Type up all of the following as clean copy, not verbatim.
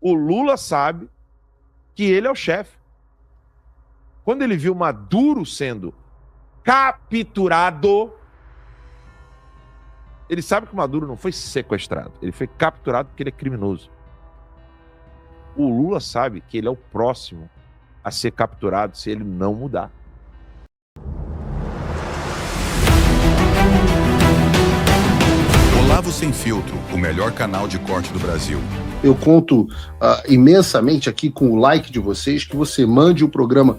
O Lula sabe que ele é o chefe. Quando ele viu Maduro sendo capturado, ele sabe que o Maduro não foi sequestrado, ele foi capturado porque ele é criminoso. O Lula sabe que ele é o próximo a ser capturado se ele não mudar. Olavo Sem Filtro, o melhor canal de corte do Brasil. Eu conto imensamente aqui com o like de vocês, que você mande o programa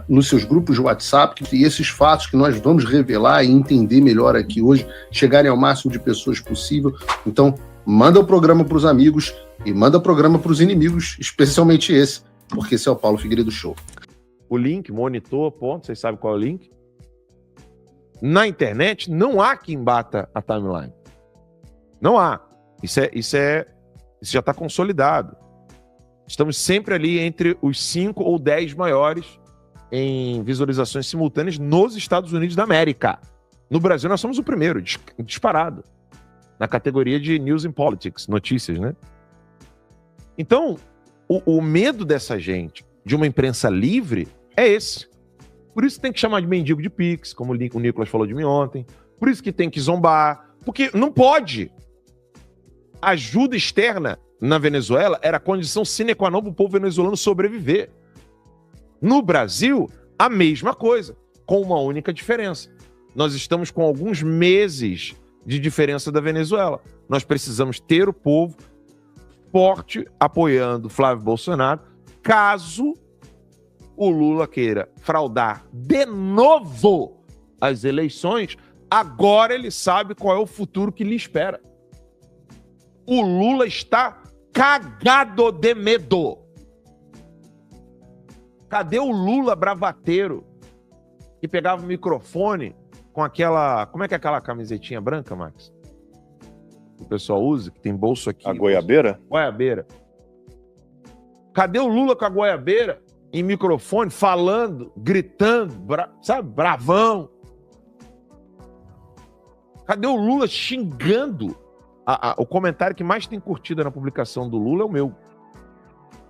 nos seus grupos de WhatsApp, e esses fatos que nós vamos revelar e entender melhor aqui hoje, chegarem ao máximo de pessoas possível. Então, manda o programa para os amigos e manda o programa para os inimigos, especialmente esse, porque esse é o Paulo Figueiredo Show. O link, monitor, ponto, vocês sabem qual é o link? Na internet, não há quem bata a timeline. Não há. Isso já está consolidado. Estamos sempre ali entre os 5 ou 10 maiores em visualizações simultâneas nos Estados Unidos da América. No Brasil, nós somos o primeiro, disparado, na categoria de News and Politics, notícias, né? Então, o medo dessa gente de uma imprensa livre é esse. Por isso tem que chamar de mendigo de Pix, como o Nicolas falou de mim ontem. Por isso que tem que zombar. Porque não pode. Ajuda externa na Venezuela era a condição sine qua non para o povo venezuelano sobreviver. No Brasil, a mesma coisa, com uma única diferença. Nós estamos com alguns meses de diferença da Venezuela. Nós precisamos ter o povo forte apoiando Flávio Bolsonaro, caso o Lula queira fraudar de novo as eleições. Agora ele sabe qual é o futuro que lhe espera. O Lula está cagado de medo. Cadê o Lula bravateiro que pegava o microfone com aquela... Como é que é aquela camisetinha branca, Max? Que o pessoal usa, que tem bolso aqui. A goiabeira? Goiabeira. Cadê o Lula com a goiabeira em microfone, falando, gritando, sabe, bravão? Cadê o Lula xingando? O comentário que mais tem curtida na publicação do Lula é o meu,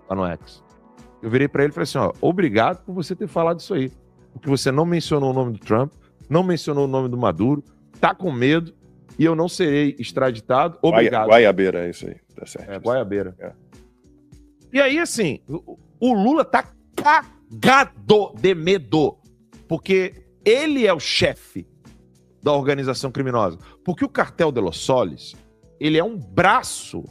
lá no X. Eu virei para ele e falei assim, ó, obrigado por você ter falado isso aí, porque você não mencionou o nome do Trump, não mencionou o nome do Maduro, tá com medo e eu não serei extraditado, obrigado. Guaiabeira, é isso aí, tá certo. É, Guaiabeira. É. E aí, assim, o Lula tá cagado de medo, porque ele é o chefe da organização criminosa. Porque o Cartel de Los Soles, ele é um braço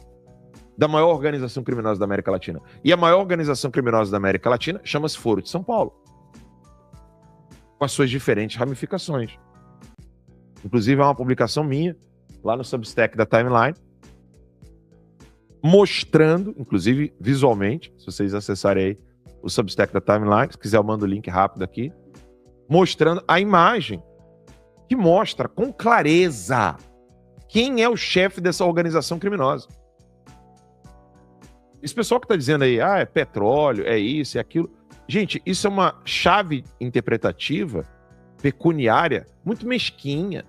da maior organização criminosa da América Latina. E a maior organização criminosa da América Latina chama-se Foro de São Paulo, com as suas diferentes ramificações. Inclusive, há uma publicação minha, lá no Substack da Timeline, mostrando, inclusive visualmente, se vocês acessarem aí o Substack da Timeline, se quiser eu mando o link rápido aqui, mostrando a imagem que mostra com clareza quem é o chefe dessa organização criminosa. Esse pessoal que está dizendo aí, é petróleo, é isso, é aquilo. Gente, isso é uma chave interpretativa, pecuniária, muito mesquinha,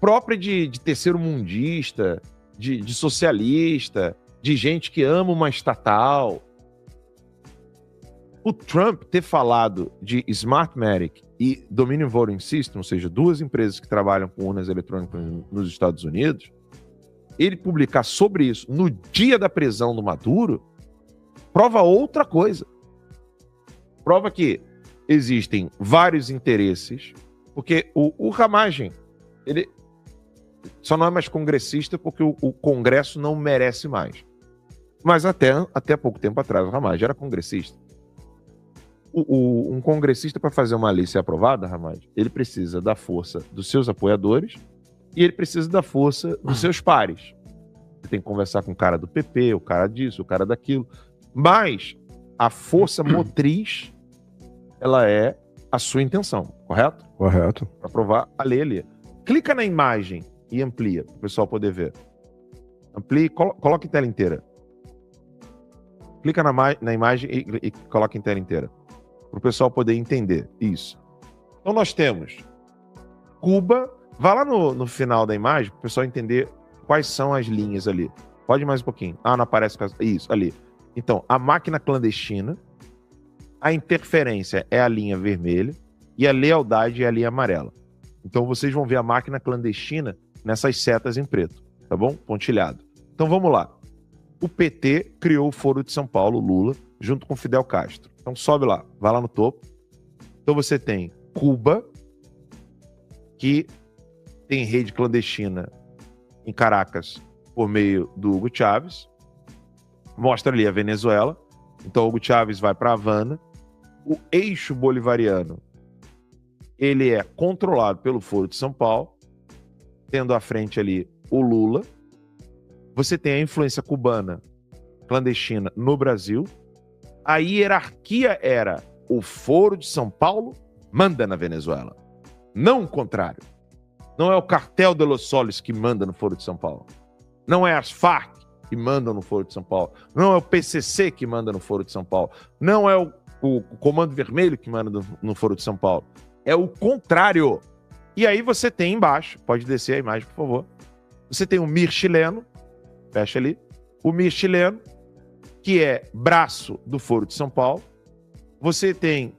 própria de terceiro-mundista, de socialista, de gente que ama uma estatal. O Trump ter falado de Smartmatic e Dominion Voting System, ou seja, duas empresas que trabalham com urnas eletrônicas nos Estados Unidos, ele publicar sobre isso no dia da prisão do Maduro, prova outra coisa. Prova que existem vários interesses, porque o Ramagem, ele só não é mais congressista porque o Congresso não merece mais. Mas até pouco tempo atrás, o Ramagem era congressista. Um congressista, para fazer uma lei ser aprovada, Ramagem, ele precisa da força dos seus apoiadores e ele precisa da força dos seus pares. Você tem que conversar com o cara do PP, o cara disso, o cara daquilo. Mas a força motriz, ela é a sua intenção, correto? Correto. Para aprovar a lei ali. Clica na imagem e amplia, para o pessoal poder ver. Amplie, coloca em tela inteira. Clica na imagem e coloca em tela inteira. Para o pessoal poder entender isso. Então nós temos Cuba. Vá lá no final da imagem para o pessoal entender quais são as linhas ali. Pode ir mais um pouquinho. Não aparece isso, ali. Então, a máquina clandestina, a interferência é a linha vermelha e a lealdade é a linha amarela. Então, vocês vão ver a máquina clandestina nessas setas em preto, tá bom? Pontilhado. Então, vamos lá. O PT criou o Foro de São Paulo, Lula, junto com Fidel Castro. Então, sobe lá, vai lá no topo. Então, você tem Cuba, que tem rede clandestina em Caracas por meio do Hugo Chávez. Mostra ali a Venezuela. Então, Hugo Chávez vai para Havana. O eixo bolivariano, ele é controlado pelo Foro de São Paulo, tendo à frente ali o Lula. Você tem a influência cubana clandestina no Brasil. A hierarquia era o Foro de São Paulo manda na Venezuela. Não o contrário. Não é o Cartel de los Soles que manda no Foro de São Paulo. Não é as Farc que mandam no Foro de São Paulo. Não é o PCC que manda no Foro de São Paulo. Não é o Comando Vermelho que manda no Foro de São Paulo. É o contrário. E aí você tem embaixo, pode descer a imagem, por favor. Você tem o MIR chileno, fecha ali. O MIR chileno, que é braço do Foro de São Paulo. Você tem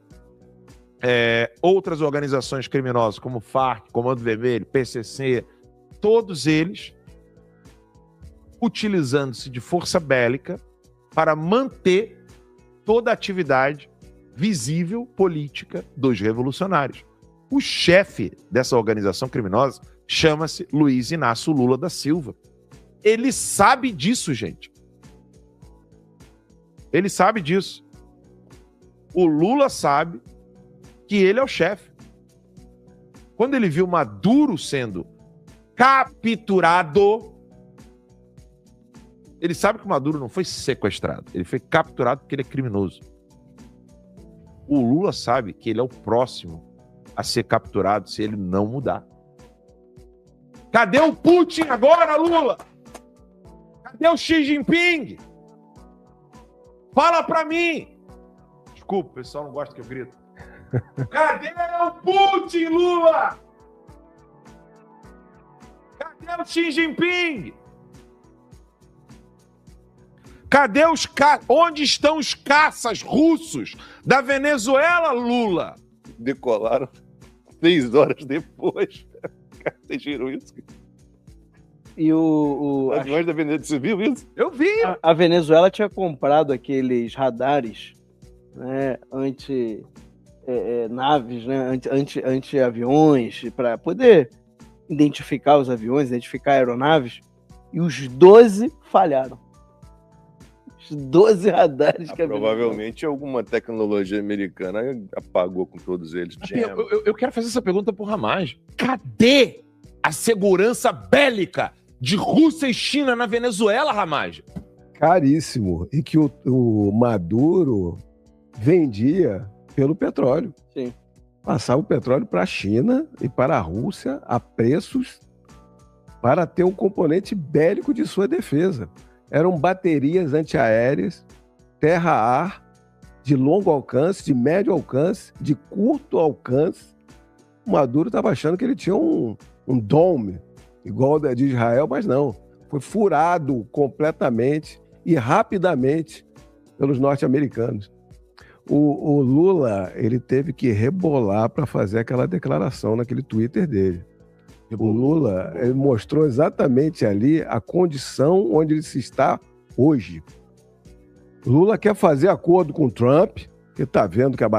outras organizações criminosas, como FARC, Comando Vermelho, PCC, todos eles utilizando-se de força bélica para manter toda a atividade visível política dos revolucionários. O chefe dessa organização criminosa chama-se Luiz Inácio Lula da Silva. Ele sabe disso, gente. Ele sabe disso. O Lula sabe que ele é o chefe. Quando ele viu Maduro sendo capturado, ele sabe que o Maduro não foi sequestrado, ele foi capturado porque ele é criminoso. O Lula sabe que ele é o próximo a ser capturado se ele não mudar. Cadê o Putin agora, Lula? Cadê o Xi Jinping? Fala pra mim! Desculpa, o pessoal não gosta que eu grito. Cadê o Putin, Lula? Cadê o Xi Jinping? Cadê onde estão os caças russos da Venezuela, Lula? Decolaram 3 horas depois. Vocês viram isso? E Aviões da Venezuela, você viu isso? Eu vi. A Venezuela tinha comprado aqueles radares, né, naves, né, anti-aviões, para poder identificar os aviões, identificar aeronaves, e os 12 falharam. Os 12 radares que a Provavelmente alguma tecnologia americana apagou com todos eles. Eu quero fazer essa pergunta pro Ramage. Cadê a segurança bélica de Rússia e China na Venezuela, Ramage? Caríssimo. E que o Maduro vendia pelo petróleo. Sim. Passava o petróleo para a China e para a Rússia a preços para ter um componente bélico de sua defesa. Eram baterias antiaéreas, terra-ar, de longo alcance, de médio alcance, de curto alcance. O Maduro estava achando que ele tinha um dome, igual o de Israel, mas não. Foi furado completamente e rapidamente pelos norte-americanos. O Lula, ele teve que rebolar para fazer aquela declaração naquele Twitter dele. O Lula, ele mostrou exatamente ali a condição onde ele se está hoje. O Lula quer fazer acordo com o Trump, que estava vendo que a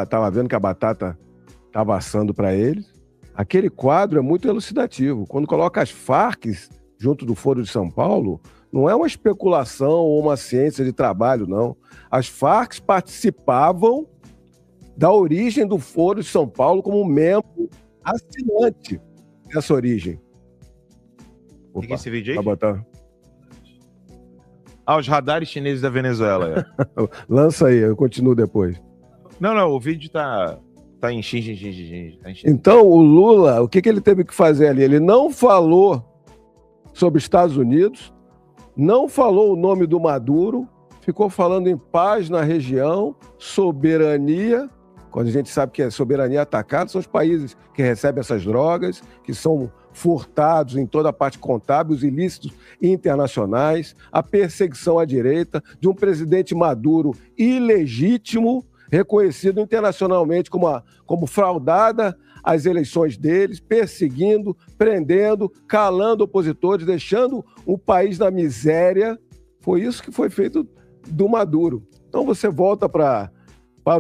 batata estava assando para ele. Aquele quadro é muito elucidativo. Quando coloca as Farc junto do Foro de São Paulo, não é uma especulação ou uma ciência de trabalho, não. As Farc participavam da origem do Foro de São Paulo como membro assinante dessa origem. Opa, esse vídeo aí? Vai botar. Os radares chineses da Venezuela. Lança aí, eu continuo depois. Não, o vídeo tá em xing. Então, o Lula, o que ele teve que fazer ali? Ele não falou sobre Estados Unidos, não falou o nome do Maduro, ficou falando em paz na região, soberania, quando a gente sabe que a soberania atacada, são os países que recebem essas drogas, que são furtados em toda a parte contábil, os ilícitos internacionais, a perseguição à direita de um presidente Maduro ilegítimo, reconhecido internacionalmente como fraudada as eleições deles, perseguindo, prendendo, calando opositores, deixando o país na miséria. Foi isso que foi feito do Maduro. Então você volta para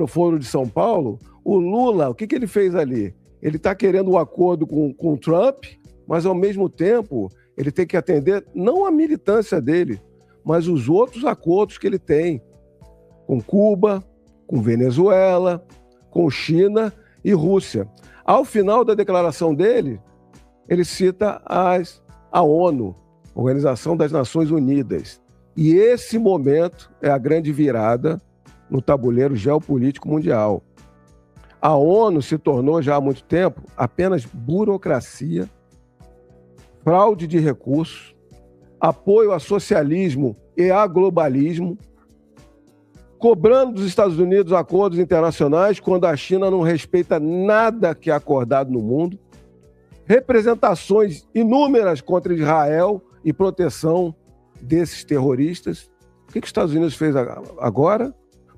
o Foro de São Paulo, o Lula, o que ele fez ali? Ele está querendo um acordo com o Trump, mas ao mesmo tempo ele tem que atender não a militância dele, mas os outros acordos que ele tem com Cuba, com Venezuela, com China e Rússia. Ao final da declaração dele, ele cita a ONU, Organização das Nações Unidas. E esse momento é a grande virada no tabuleiro geopolítico mundial. A ONU se tornou já há muito tempo apenas burocracia, fraude de recursos, apoio a socialismo e a globalismo, cobrando dos Estados Unidos acordos internacionais quando a China não respeita nada que é acordado no mundo, representações inúmeras contra Israel e proteção desses terroristas. O que os Estados Unidos fez agora?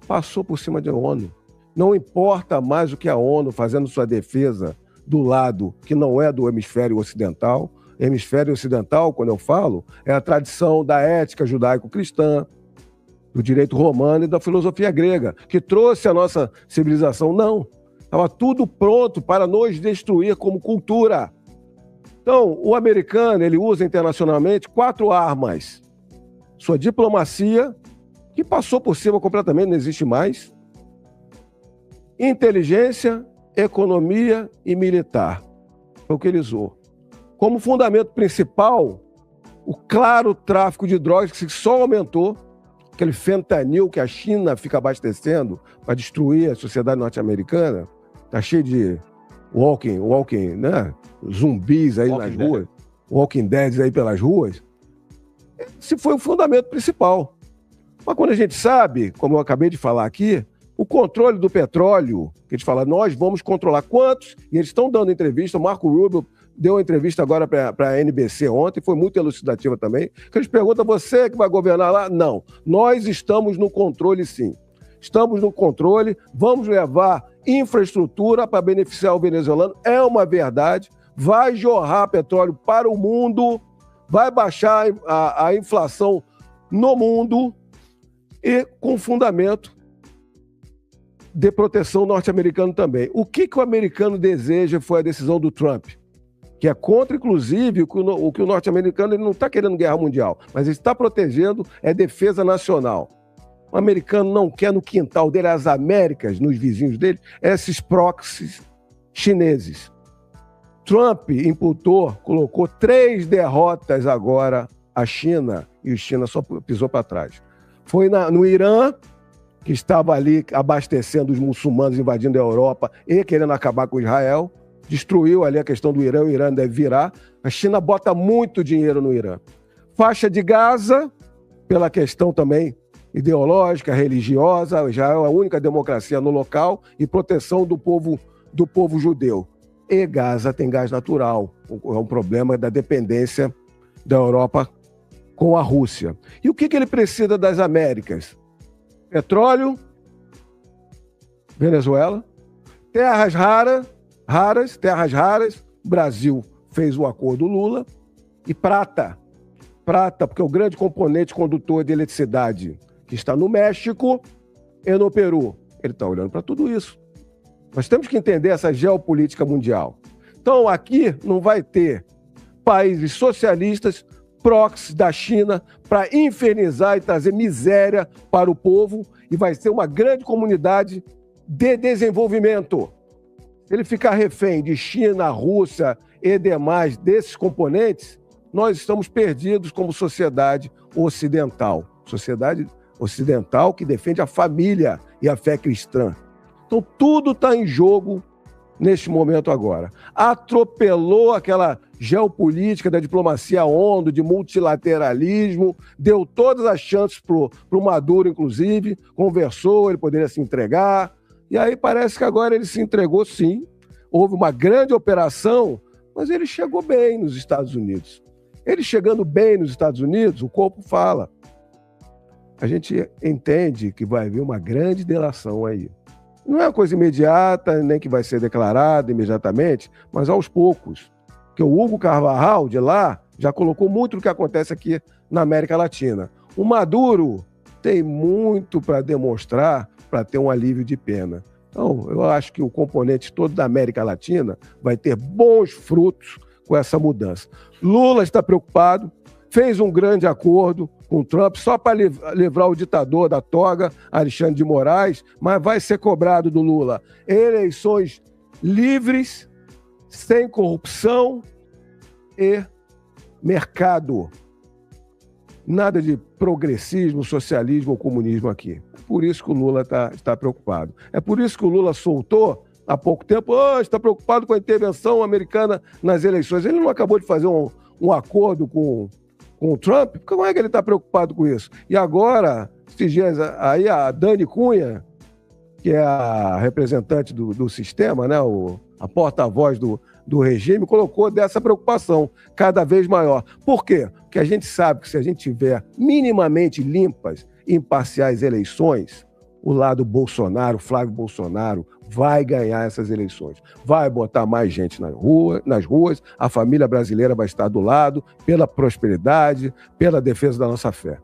Passou por cima da ONU. Não importa mais o que a ONU fazendo sua defesa do lado que não é do hemisfério ocidental. Hemisfério ocidental, quando eu falo, é a tradição da ética judaico-cristã, do direito romano e da filosofia grega, que trouxe a nossa civilização. Não, estava tudo pronto para nos destruir como cultura. Então, o americano, ele usa internacionalmente 4 armas. Sua diplomacia, que passou por cima completamente, não existe mais. Inteligência, economia e militar. Foi o que ele usou. Como fundamento principal, o claro tráfico de drogas, que só aumentou, aquele fentanil que a China fica abastecendo para destruir a sociedade norte-americana, está cheio de walking, né? Zumbis aí nas ruas, walking dead aí pelas ruas. Esse foi o fundamento principal. Mas quando a gente sabe, como eu acabei de falar aqui, o controle do petróleo, que eles falam, nós vamos controlar quantos, e eles estão dando entrevista, o Marco Rubio deu uma entrevista agora para a NBC ontem, foi muito elucidativa também, que eles perguntam, você que vai governar lá? Não, nós estamos no controle sim. Estamos no controle, vamos levar infraestrutura para beneficiar o venezuelano, é uma verdade, vai jorrar petróleo para o mundo, vai baixar a inflação no mundo e com fundamento de proteção norte-americano também. O que o americano deseja foi a decisão do Trump, que é contra, inclusive, o que o norte-americano ele não está querendo guerra mundial, mas ele está protegendo é defesa nacional. O americano não quer no quintal dele, as Américas, nos vizinhos dele, esses proxies chineses. Trump imputou, colocou 3 derrotas agora à China, e a China só pisou para trás. Foi no Irã, que estava ali abastecendo os muçulmanos, invadindo a Europa e querendo acabar com Israel, destruiu ali a questão do Irã, o Irã deve virar. A China bota muito dinheiro no Irã. Faixa de Gaza, pela questão também ideológica, religiosa, Israel é a única democracia no local e proteção do povo judeu. E Gaza tem gás natural, é um problema da dependência da Europa com a Rússia. E o que ele precisa das Américas? Petróleo, Venezuela, terras raras, o Brasil fez o acordo Lula, e prata, porque o grande componente condutor de eletricidade que está no México e no Peru, ele está olhando para tudo isso. Nós temos que entender essa geopolítica mundial. Então aqui não vai ter países socialistas proxies da China para infernizar e trazer miséria para o povo, e vai ser uma grande comunidade de desenvolvimento. Se ele ficar refém de China, Rússia e demais desses componentes, nós estamos perdidos como sociedade ocidental. Sociedade ocidental que defende a família e a fé cristã. Então tudo está em jogo neste momento agora. Atropelou aquela geopolítica da diplomacia ONU, de multilateralismo, deu todas as chances para o Maduro, inclusive, conversou, ele poderia se entregar, E aí parece que agora ele se entregou, sim. Houve uma grande operação, mas ele chegou bem nos Estados Unidos. Ele chegando bem nos Estados Unidos, o corpo fala. A gente entende que vai haver uma grande delação aí. Não é uma coisa imediata, nem que vai ser declarada imediatamente, mas aos poucos. Porque o Hugo Carvajal, de lá, já colocou muito do que acontece aqui na América Latina. O Maduro tem muito para demonstrar para ter um alívio de pena. Então, eu acho que o componente todo da América Latina vai ter bons frutos com essa mudança. Lula está preocupado, fez um grande acordo com Trump só para livrar o ditador da toga, Alexandre de Moraes, mas vai ser cobrado do Lula eleições livres, sem corrupção e mercado. Nada de progressismo, socialismo ou comunismo aqui. É por isso que o Lula está preocupado. É por isso que o Lula soltou há pouco tempo, está preocupado com a intervenção americana nas eleições. Ele não acabou de fazer um acordo com o Trump? Como é que ele está preocupado com isso? E agora, esses dias, aí a Dani Cunha, que é a representante do sistema, né, a porta-voz do regime, colocou dessa preocupação cada vez maior. Por quê? Porque a gente sabe que se a gente tiver minimamente limpas e imparciais eleições, o lado Bolsonaro, Flávio Bolsonaro, vai ganhar essas eleições. Vai botar mais gente nas ruas, a família brasileira vai estar do lado, pela prosperidade, pela defesa da nossa fé.